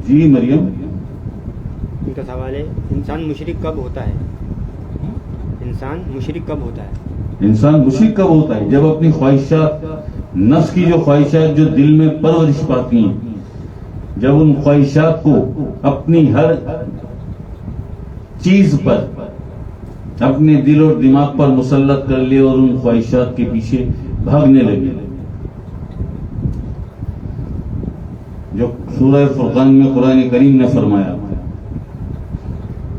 جی مریم، ان کا سوال ہے انسان مشرک کب ہوتا ہے؟ انسان مشرک کب ہوتا ہے؟ انسان مشرک کب ہوتا ہے؟ جب اپنی خواہشات، نفس کی جو خواہشات جو دل میں پرورش پاتی ہیں، جب ان خواہشات کو اپنی ہر چیز پر، اپنے دل اور دماغ پر مسلط کر لے اور ان خواہشات کے پیچھے بھاگنے لگے. جو سورہ فرقان میں قرآن کریم نے فرمایا،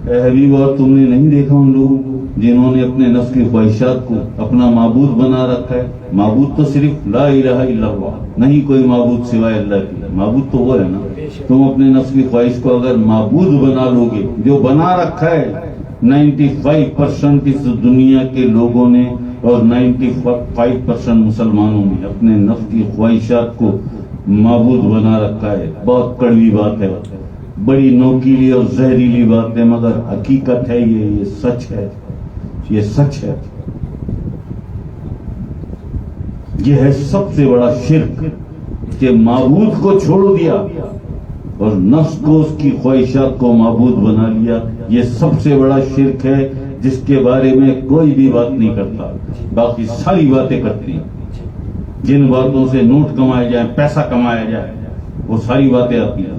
اے حبیب، اور تم نے نہیں دیکھا ان لوگوں کو جنہوں نے اپنے نفس کی خواہشات کو اپنا معبود بنا رکھا ہے؟ معبود تو صرف لا الہ الا اللہ، نہیں کوئی معبود سوائے اللہ کی. معبود تو وہ ہے نا. تم اپنے نفس کی خواہش کو اگر معبود بنا لو گے، جو بنا رکھا ہے 95% اس دنیا کے لوگوں نے اور 95% مسلمانوں نے اپنے نفس کی خواہشات کو معبود بنا رکھا ہے. بہت کڑوی بات ہے، بڑی نوکیلی اور زہریلی بات ہے، مگر حقیقت ہے. یہ سچ ہے، یہ سچ ہے. یہ ہے سب سے بڑا شرک کہ معبود کو چھوڑ دیا اور نفس کو، اس کی خواہشات کو معبود بنا لیا. یہ سب سے بڑا شرک ہے جس کے بارے میں کوئی بھی بات نہیں کرتا، باقی ساری باتیں کرتے ہیں. جن باتوں سے نوٹ کمائے جائیں، پیسہ کمایا جائے، وہ ساری باتیں آتی ہیں.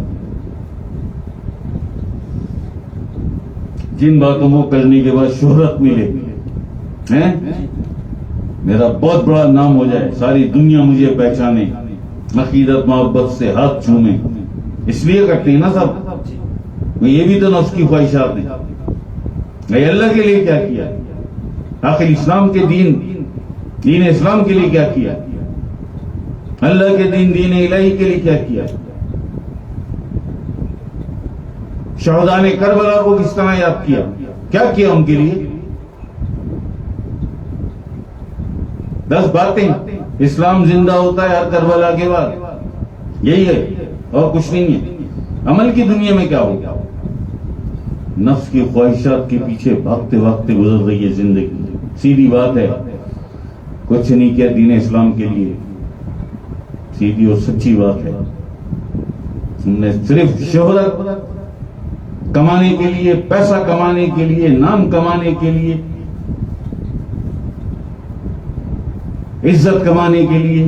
جن باتوں کو کرنے کے بعد شہرت ملے، میرا بہت بڑا نام ہو جائے، ساری دنیا مجھے پہچانے، عقیدت محبت سے ہاتھ چومے، اس لیے کرتے ہیں نا سب. یہ بھی تو نفس کی خواہشات ہیں. میں اللہ کے لیے کیا کیا؟ آخر اسلام کے دین اسلام کے لیے کیا کیا؟ اللہ کے دین الہی کے لیے کیا کیا؟ شہداء نے کربلا کو کس طرح یاد کیا؟ کیا کیا ان کے لیے؟ 10 باتیں. اسلام زندہ ہوتا ہے ہر کربلا کے بعد، یہی ہے اور کچھ نہیں ہے. عمل کی دنیا میں کیا ہوگا؟ نفس کی خواہشات کے پیچھے بھاگتے بھاگتے گزر رہی ہے زندگی. سیدھی بات ہے، کچھ نہیں کیا دین اسلام کے لیے. سیدھی اور سچی بات ہے. ہم نے صرف شہرت کمانے کے لیے، پیسہ کمانے کے لیے، نام کمانے کے لیے، عزت کمانے کے لیے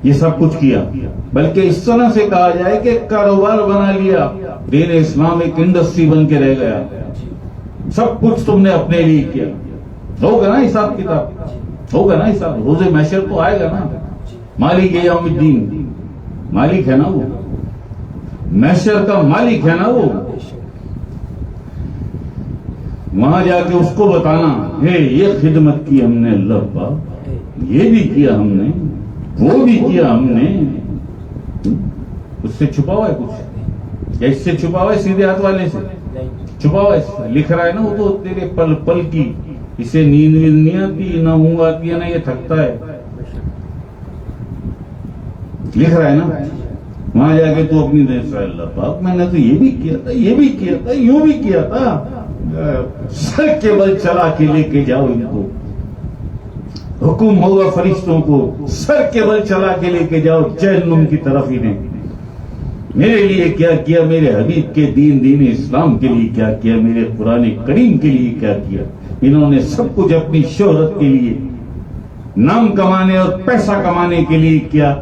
یہ سب کچھ کیا. بلکہ اس طرح سے کہا جائے کہ کاروبار بنا لیا. دین اسلام ایک انڈسٹری بن کے رہ گیا. سب کچھ تم نے اپنے لیے کیا. ہوگا نا حساب کتاب، ہوگا نا حساب. روز محشر تو آئے گا نا. مالک یوم الدین، مالک ہے نا وہ، محشر کا مالک ہے نا وہ. وہاں جا کے اس کو بتانا ہے یہ خدمت کی ہم نے اللہ پاک، یہ بھی کیا ہم نے، وہ بھی کیا ہم نے. اس سے چھپا ہوا ہے کچھ؟ یا اس سے چھپا ہوا ہے سیدھے ہاتھ والے سے چھپا ہوا ہے؟ لکھ رہا ہے نا وہ تو تیرے پل پل کی. اسے نیند نہیں آتی، نہ اونگ آتی ہے، نہ یہ تھکتا ہے. لکھ رہا ہے نا. وہاں جا کے تو اپنی دیر سے اللہ پاک میں نے تو یہ بھی کیا تھا، یہ بھی کیا تھا، یوں بھی کیا تھا. سر کے بل چلا کے لے کے جاؤ ان کو. حکم ہوگا فرشتوں کو، سر کے بل چلا کے لے کے جاؤ جہنم کی طرف. انہیں میرے لیے کیا کیا، میرے حبیب کے دین اسلام کے لیے کیا کیا، میرے قرآن کریم کے لیے کیا کیا. انہوں نے سب کچھ اپنی شہرت کے لیے، نام کمانے اور پیسہ کمانے کے لیے کیا.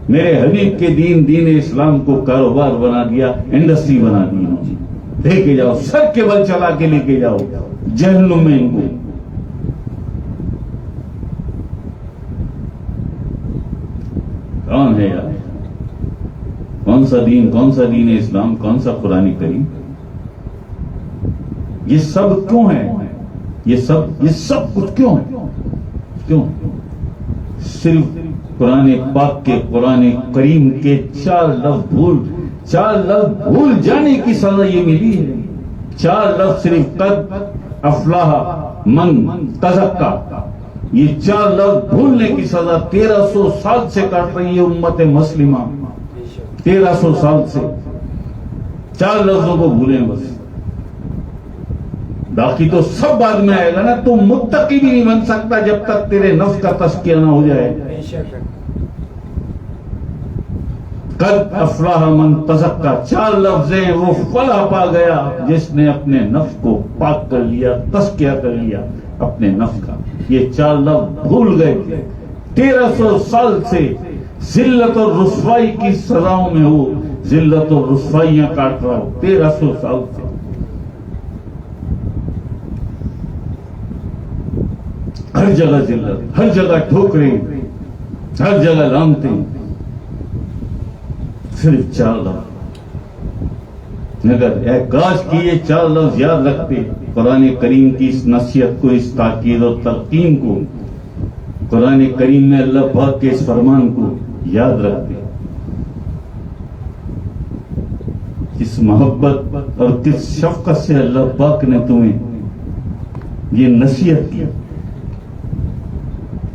میرے حبیب کے دین اسلام کو کاروبار بنا دیا، انڈسٹری بنا دی. انہوں نے لے کے جاؤ، سر کے بل چلا کے لے کے جاؤ جہنم میں ان کو. کون ہے یار؟ کون سا دین اسلام، کون سا قرآن کریم؟ یہ سب کیوں ہے؟ یہ سب کچھ کیوں ہے؟ کیوں؟ صرف قرآن پاک کے، قرآن کریم کے 4 لفظ بھول جانے کی سزا یہ ملی ہے. 4 لفظ صرف قد افلاح من تزکا، یہ 4 لفظ بھولنے کی سزا 1300 سال سے کاٹ رہی ہے امت مسلمہ. 1300 سال سے 4 لفظوں کو بھولیں بس. باقی تو سب بعد میں آئے گا نا. تم متقی بھی نہیں بن سکتا جب تک تیرے نفس کا تزکیہ نہ ہو جائے. قد افلاح من تزکا، 4 لفظ ہیں، وہ فلاح پا گیا جس نے اپنے نفس کو پاک کر لیا، تزکیہ کر لیا اپنے نفس کا. یہ 4 لفظ بھول گئے تھے. 1300 سال سے ذلت اور رسوائی کی سزاؤں میں ہو، ذلت اور رسوائیاں کاٹ رہا ہو 1300 سال سے. ہر جگہ ذلت، ہر جگہ ٹھوکریں، ہر جگہ لعنتیں. صرف 4 لفظ. اگر اے کاش کی یہ 4 لفظ یاد رکھتے، قرآن کریم کی اس نصیحت کو، اس تاکید اور تلقین کو، قرآن کریم میں اللہ پاک کے اس فرمان کو یاد رکھتے. کس محبت اور کس شفقت سے اللہ پاک نے تمہیں یہ نصیحت کی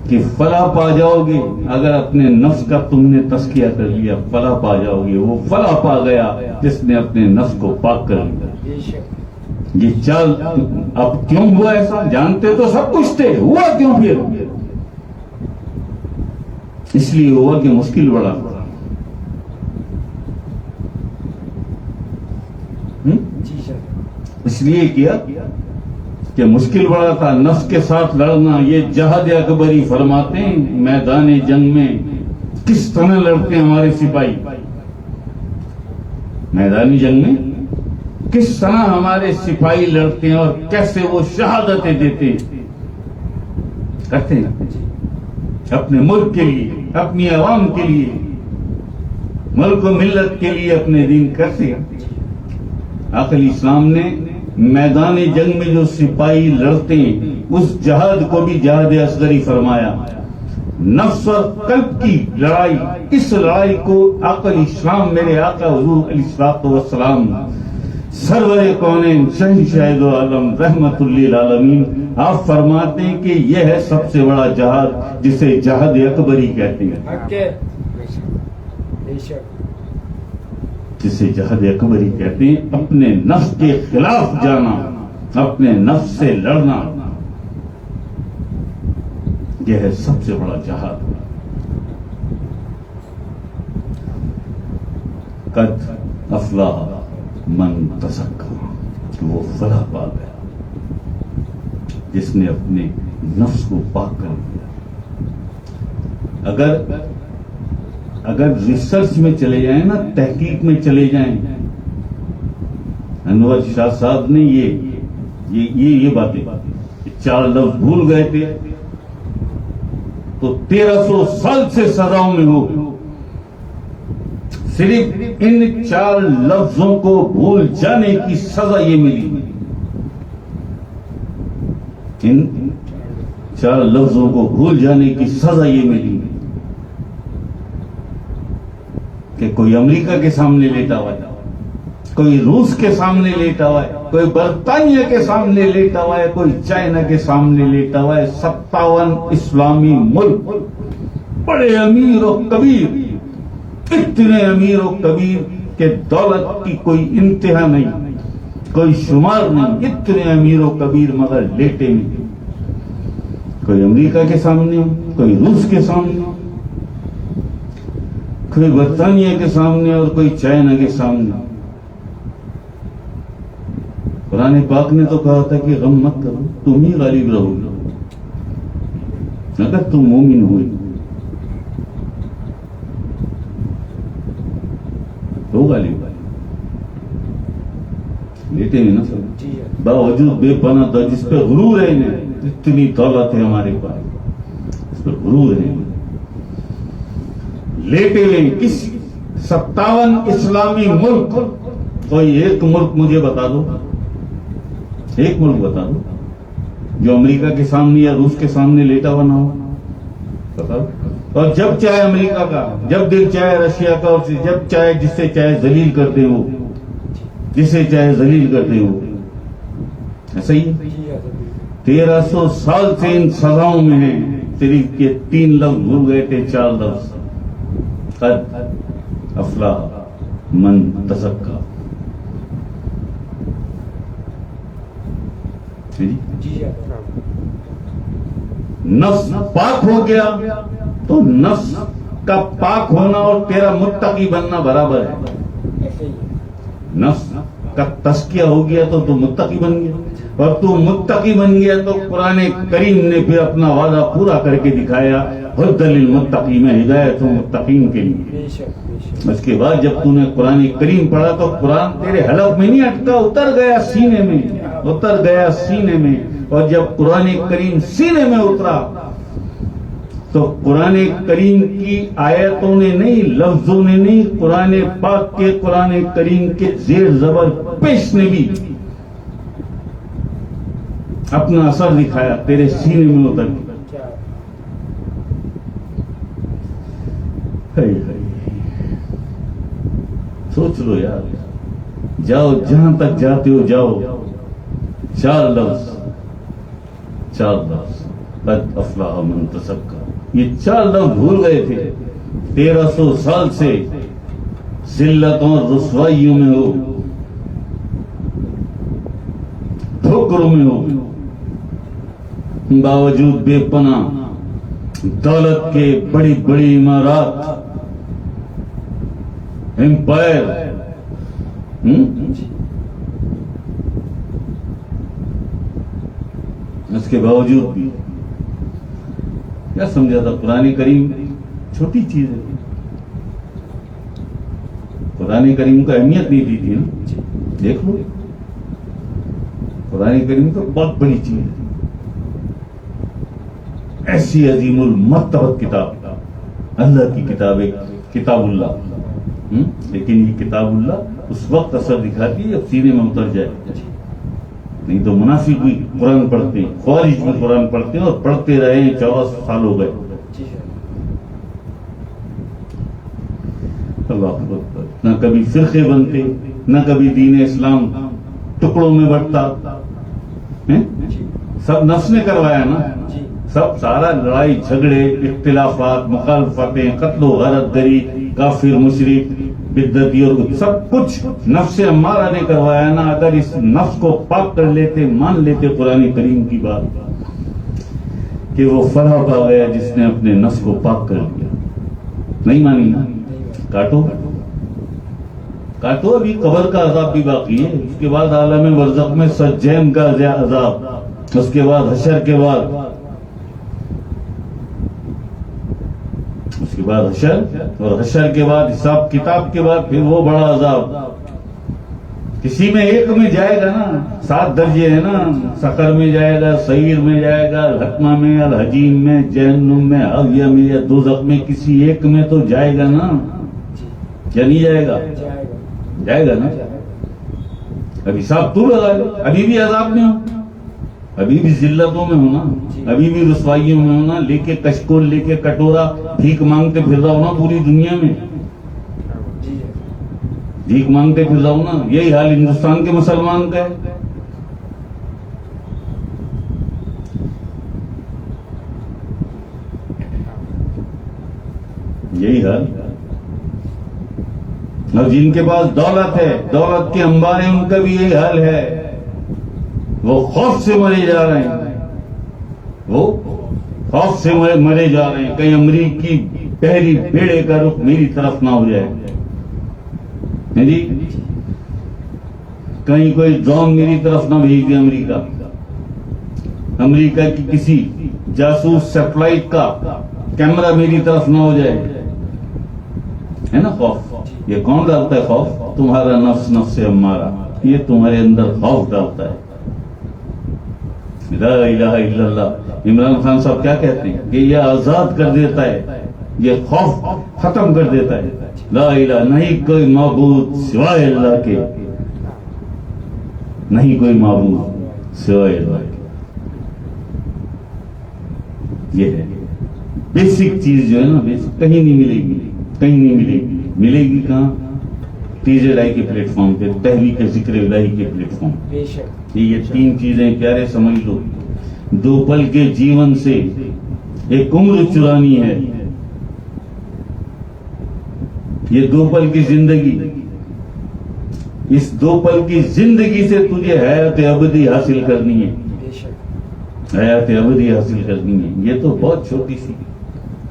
کہ فلاح پا جاؤ گے اگر اپنے نفس کا تم نے تزکیہ کر لیا. فلاح پا جاؤ گے. وہ فلاح پا گیا جس نے اپنے نفس کو پاک کر لیا. یہ 4 اب کیوں ہوا ایسا؟ جانتے تو سب کچھ تھے، ہوا کیوں پھر؟ اس لیے ہوا کہ مشکل بڑا. اس لیے کیا کہ مشکل بڑا تھا. نفس کے ساتھ لڑنا، یہ جہاد اکبری فرماتے ہیں. میدان جنگ میں کس طرح لڑتے ہیں ہمارے سپاہی، میدانی جنگ میں کس طرح ہمارے سپاہی لڑتے ہیں اور کیسے وہ شہادتیں دیتے ہیں، کرتے ہیں اپنے ملک کے لیے، اپنی عوام کے لیے، ملک و ملت کے لیے، اپنے دین کرتے ہیں. عقل اسلام نے میدان جنگ میں جو سپاہی لڑتے ہیں اس جہاد کو بھی جہاد اصغری فرمایا. نفس اور قلب کی لڑائی، اس لڑائی کو عقل اسلام، میرے آقا حضور علیہ الصلوۃ والسلام، سرور کونین، شہنشاہ دو عالم، رحمت للعالمین، آپ فرماتے ہیں کہ یہ ہے سب سے بڑا جہاد جسے جہاد اکبری کہتے ہیں، جسے جہاد اکبری کہتے ہیں. اپنے نفس کے خلاف جانا، اپنے نفس سے لڑنا، یہ ہے سب سے بڑا جہاد. قد افلاح من تزکا، وہ فلاح پا گیا جس نے اپنے نفس کو پاک کر دیا. اگر ریسرچ میں چلے جائیں نا، تحقیق میں چلے جائیں، انور شاہ صاحب نے یہ باتیں 4 لفظ بھول گئے تھے تو 1300 سال سے سزاؤں میں ہو. صرف ان 4 لفظوں کو بھول جانے کی سزا یہ ملی. ان 4 لفظوں کو بھول جانے کی سزا یہ ملی کہ کوئی امریکہ کے سامنے لیٹا ہوا ہے، کوئی روس کے سامنے لیٹا ہوا ہے، کوئی برطانیہ کے سامنے لیٹا ہوا ہے، کوئی چائنا کے سامنے لیٹا ہوا ہے. 57 اسلامی ملک، بڑے امیر و کبیر، اتنے امیر و کبیر کہ دولت کی کوئی انتہا نہیں، کوئی شمار نہیں، اتنے امیر و کبیر مگر لیٹے نہیں. کوئی امریکہ کے سامنے، کوئی روس کے سامنے، کوئی برطانیہ کے سامنے اور کوئی چائنا کے سامنے. قرآن پاک نے تو کہا تھا کہ غم مت کرو، تم ہی غالب رہو گے اگر تم مومن ہوئے تو غالب. لیتے ہیں نا سب، باوجود بے پناہ تھا، جس پہ غرور ہے انہیں، اتنی دولت ہے ہمارے پاس، اس پہ غرور ہے. لیٹے ہوئے کس 57 اسلامی ملک، کوئی ایک ملک مجھے بتا دو، ایک ملک بتا دو جو امریکہ کے سامنے یا روس کے سامنے لیٹا ہوا نہ ہو، بتاؤ. اور جب چاہے امریکہ کا، جب دل چاہے رشیا کا، اور جب چاہے جسے چاہے ذلیل کرتے ہو، جسے چاہے ذلیل کرتے ہو. ایسا ہی 1300 سال سے ان سزاؤں میں ہیں. صرف یہ 3 لفظ بھول گئے تھے، 4 لفظ. قد افلاح من تزکا. نفس پاک ہو گیا تو نفس کا پاک ہونا اور تیرا متقی بننا برابر ہے. ایسے ہی ہے. نفس کا تزکیہ ہو گیا تو تو متقی بن گیا, اور تو متقی بن گیا تو قرآن کریم نے پھر اپنا وعدہ پورا کر کے دکھایا, ہدی للمتقین, ہدایت ہو متقین کے لیے. بے شک بے شک. اس کے بعد جب تو نے قرآن کریم پڑھا تو قرآن تیرے حلق میں نہیں اٹکا, اتر گیا سینے میں, اتر گیا سینے میں. اور جب قرآن کریم سینے میں اترا تو قرآن کریم کی آیتوں نے نہیں, لفظوں نے نہیں, قرآن پاک کے, قرآن کریم کے زیر زبر پیش نے بھی اپنا اثر دکھایا, تیرے سینے میں اتر گیا. سوچ لو یار, جاؤ جہاں تک جاتے ہو جاؤ, چار لفظ قد افلاح من تزکا, یہ چار لفظ بھول گئے تھے. 1300 سال سے ذلتوں اور رسوائیوں میں ہو, ٹھوکروں میں ہو, باوجود بے پناہ دولت کے بڑی بڑی عمارات, امپائر, اس کے باوجود بھی کیا سمجھا تھا قرآن کریم چھوٹی چیز ہے. قرآن کریم کو اہمیت نہیں دی تھی نا. دیکھ لو, قرآن کریم تو بہت بڑی چیز ہے, ایسی عظیم المرتبت کتاب, اللہ کی کتاب ہے, کتاب اللہ. لیکن یہ کتاب اللہ اس وقت اثر دکھاتی ہے جب سینے میں اتر جائے. نہیں تو منافق بھی قرآن پڑھتے ہیں, خوارج بھی قرآن پڑھتے ہیں, اور پڑھتے رہے 14 سال ہو گئے. نہ کبھی فرقے بنتے, نہ کبھی دین اسلام ٹکڑوں میں بٹتا. سب نفس نے کروایا نا, سب سارا لڑائی جھگڑے, اختلافات, مخالفتیں, قتل و غارت گری, کافر مشرک, بدعتی, اور سب کچھ نفس امارہ نے کروایا نا. اگر اس نفس کو پاک کر لیتے, مان لیتے قرآن کریم کی بات کہ وہ فلاح پا گیا جس نے اپنے نفس کو پاک کر لیا. نہیں مانی نا, کاٹو کاٹو. ابھی قبر کا عذاب بھی باقی ہے, اس کے بعد عالم برزخ میں سجین کا عذاب, اس کے بعد حشر کے بعد, اس کے بعد حشر, اور حشر کے بعد حساب کتاب کے بعد پھر وہ بڑا عذاب. کسی میں ایک میں جائے گا نا, 7 درجے ہیں نا, سقر میں جائے گا, سعیر میں جائے گا, الحتمہ میں, الحجیم میں, جہنم میں, حاویہ میں یا دوزخ میں, کسی ایک میں تو جائے گا نا, یا نہیں جائے گا؟ جائے گا نا. اب حساب تو لگا لے, ابھی بھی عذاب میں ہو, ابھی بھی ذلتوں میں ہونا, ابھی بھی رسوائیوں میں ہونا, لے کے کشکول, لے کے کٹورا, بھیک مانگتے پھر رہا ہونا پوری دنیا میں, بھیک مانگتے پھر رہا ہونا. یہی حال ہندوستان کے مسلمان کا ہے. یہی حال. اور جن کے پاس دولت ہے, دولت کے انبار ہیں, ان کا بھی یہی حال ہے. وہ خوف سے مرے جا رہے ہیں, وہ خوف سے مرے جا رہے ہیں. کہیں امریکی پہلی بیڑے کا رخ میری طرف نہ ہو جائے, جی, کہیں کوئی ڈرون میری طرف نہ بھیج دے امریکہ, امریکہ کی کسی جاسوس سیٹلائٹ کا کیمرہ میری طرف نہ ہو جائے, ہے نا خوف. یہ کون ڈالتا ہے خوف؟ تمہارا نفس, نفس امارہ, یہ تمہارے اندر خوف ڈالتا ہے. لا الہ الا اللہ. عمران خان صاحب کیا کہتے ہیں کہ یہ آزاد کر دیتا ہے, یہ خوف ختم کر دیتا ہے. لا الہ, نہیں کوئی معبود سوائے اللہ کے, نہیں کوئی معبود سوائے اللہ کے. یہ ہے بیسک چیز جو ہے نا, بیسک کہیں نہیں ملے گی, کہیں نہیں ملے گی. ملے گی کہاں؟ تیز الہی کے پلیٹ فارم پہ, تحریک ذکر الہی کے پلیٹ فارم. یہ 3 چیزیں پیارے سمجھ لو. 2 پل کے جیون سے ایک عمر چرانی ہے. یہ 2 پل کی زندگی, اس 2 پل کی زندگی سے تجھے حیات ابدی حاصل کرنی ہے, حیات ابدی حاصل کرنی ہے. یہ تو بہت چھوٹی سی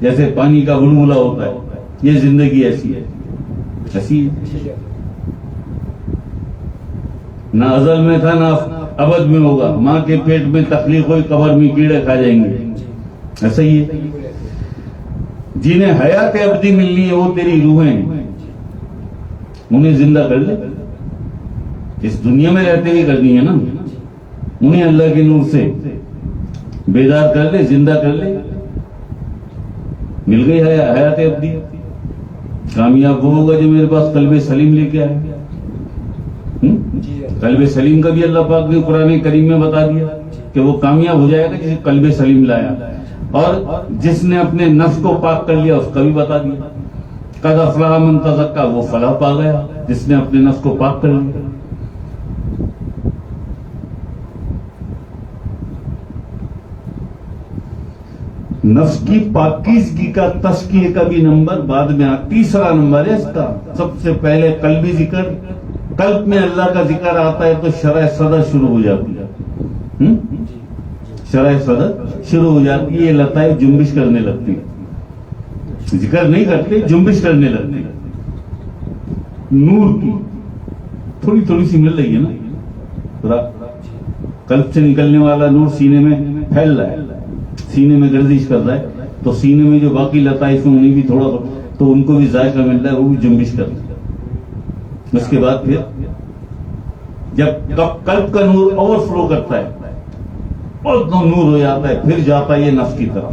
جیسے پانی کا بلبلہ ہوتا ہے. یہ زندگی ایسی ہے، ایسی ہے. نہ ازل میں تھا نہ ابد میں ہوگا. ماں کے پیٹ میں تخلیق ہوئی، قبر میں کیڑے کھا جائیں گے. ایسا ہی ہے. جنہیں حیات ابدی ملنی ہے وہ تیری روحیں ہیں، انہیں زندہ کر لے. اس دنیا میں رہتے ہوئے کرنی ہے نا. انہیں اللہ کے نور سے بیدار کر لے، زندہ کر لے. مل گئی حیات ابدی. کامیاب وہ ہوگا جو میرے پاس قلب سلیم لے کے آئے. قلب سلیم کا بھی اللہ پاک نے قرآن کریم میں بتا دیا کہ وہ کامیاب ہو جائے گا جسے قلب سلیم لایا. اور جس نے اپنے نفس کو پاک کر لیا اس کا بھی بتا دیا. قد افلح من تزکا، وہ فلاح پا گیا جس نے اپنے نفس کو پاک کر لیا. نفس کی پاکیزگی کا تزکیے کا بھی نمبر بعد میں تیسرا نمبر ہے اس کا. سب سے پہلے قلبی ذکر. قلب میں اللہ کا ذکر آتا ہے تو شرح صدر شروع ہو جاتی ہے. شرح صدر شروع ہو جاتی ہے. یہ لطائف جنبش کرنے لگتی ہے. ذکر نہیں کرتے، جنبش کرنے لگتے ہیں. نور کی تھوڑی تھوڑی سی مل رہی ہے نا. پورا قلب سے نکلنے والا نور سینے میں پھیل رہا ہے، سینے میں گردش کر رہا ہے. تو سینے میں جو باقی لطائف ہیں انہیں بھی تھوڑا تو ان کو بھی ذائقہ مل رہا ہے، وہ بھی جنبش کر رہا ہے. اس کے بعد پھر جب قلب کا نور اوور فلو کرتا ہے اور نور ہو جاتا ہے، پھر جاتا ہے یہ نفس کی طرف.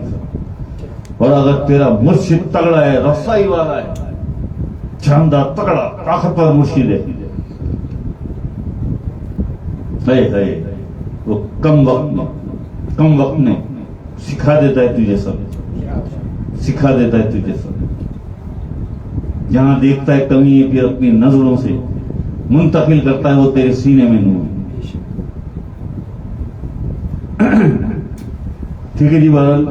اور اگر تیرا مرشد تگڑا ہے، رسائی والا ہے، جاندار تگڑا طاقتور مرشد ہے، وہ کم وقت میں سکھا دیتا ہے تجھے سب، سکھا دیتا ہے تجھے سب. جہاں دیکھتا ہے کمی ہے پھر اپنی نظروں سے منتقل کرتا ہے وہ تیرے سینے میں نور. ٹھیک ہے جی. بہرحال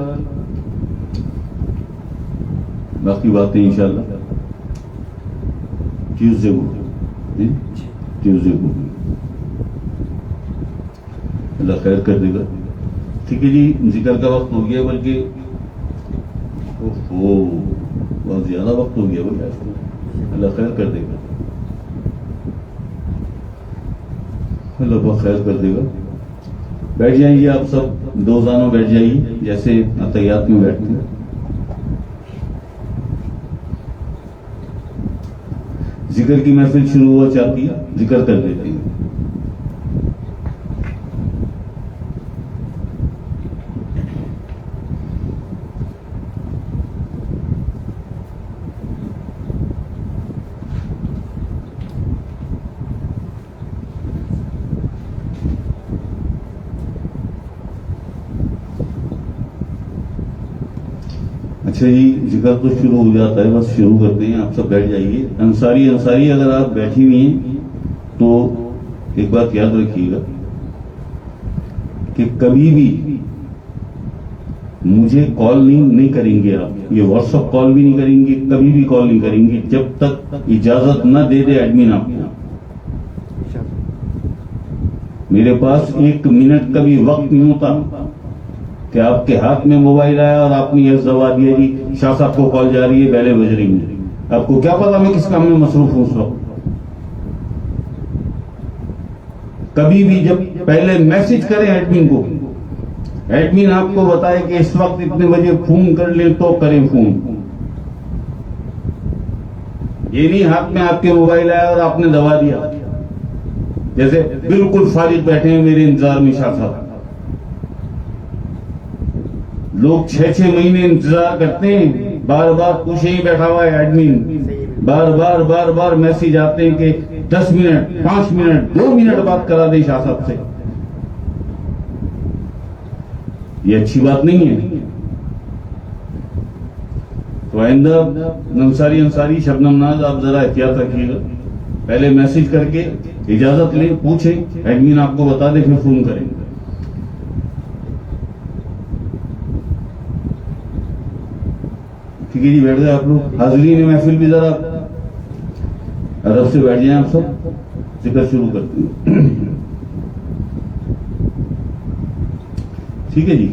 باقی باتیں انشاءاللہ ٹیوزڈے کو اللہ خیر کر دے گا. ٹھیک ہے جی. ذکر کا وقت ہو گیا، بلکہ بہت زیادہ وقت ہو گیا بھائی. اللہ خیر کر دے گا، اللہ بہت خیر کر دے گا. بیٹھ جائیے آپ سب، دوزانوں بیٹھ جائیے جیسے عطیات میں بیٹھتے ہیں. ذکر کی محفل شروع ہوا چاہتی ہے، ذکر کر دیتے ہیں. اچھا جی. ذکر تو شروع ہو جاتا ہے، بس شروع کرتے ہیں. آپ سب بیٹھ جائیے. انصاری اگر آپ بیٹھی ہوئی ہیں تو ایک بات یاد رکھیے گا کہ کبھی بھی مجھے کال نہیں کریں گے آپ. یہ واٹس ایپ کال بھی نہیں کریں گے، کبھی بھی کال نہیں کریں گے جب تک اجازت نہ دے دے ایڈمن آپ کو. میرے پاس 1 منٹ کا بھی وقت نہیں ہوتا کہ آپ کے ہاتھ میں موبائل آیا اور آپ نے یہ دبا دیا جی شاہ صاحب کو کال جا رہی ہے، بیلے بج رہی ہیں. آپ کو کیا پتا میں کس کام میں مصروف ہوں اس وقت. کبھی بھی جب پہلے میسج کریں ایڈمن کو، ایڈمن آپ کو بتائے کہ اس وقت اتنے بجے فون کر لیں تو کریں فون. یہ نہیں ہاتھ میں آپ کے موبائل آیا اور آپ نے دبا دیا جیسے بالکل فارغ بیٹھے ہیں میرے انتظار میں شاہ صاحب. لوگ 6 مہینے انتظار کرتے ہیں، بار بار پوچھے ہی بیٹھا ہوا ہے ایڈمن. بار بار میسج آتے ہیں کہ 10 منٹ 5 منٹ 2 منٹ بات کرا دیں شاہ صاحب سے. یہ اچھی بات نہیں ہے. تو آئندہ انصاری شبنم ناز آپ ذرا احتیاط رکھیے گا. پہلے میسج کر کے اجازت لیں، پوچھیں، ایڈمن آپ کو بتا دے پھر فون کریں. ٹھیک ہے جی. بیٹھ گئے آپ لوگ. حاضرین محفل بھی ذرا ادب سے بیٹھ جائیں. آپ سب ذکر شروع کرتے ہیں. ٹھیک ہے جی.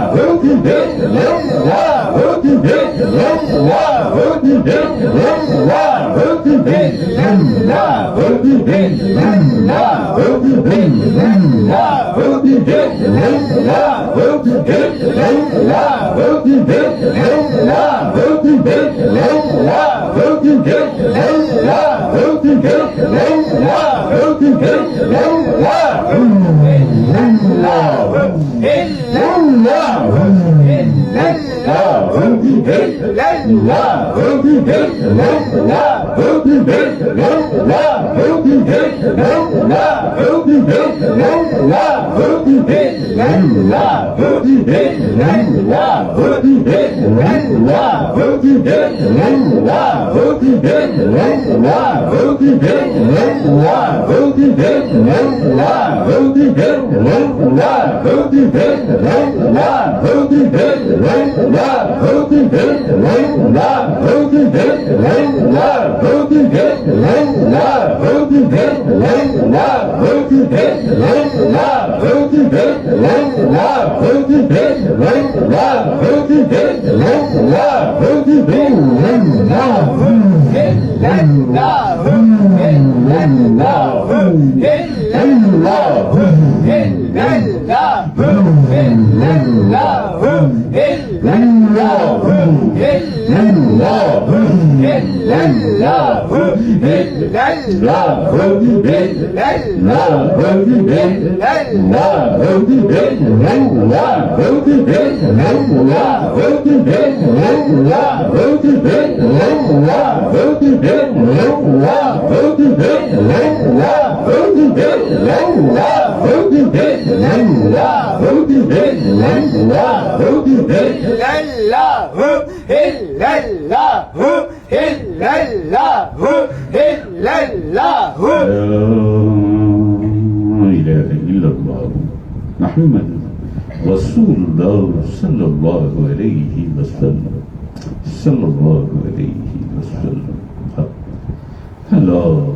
محمد رسول الله صلى الله عليه وسلم صلى الله عليه وسلم. لا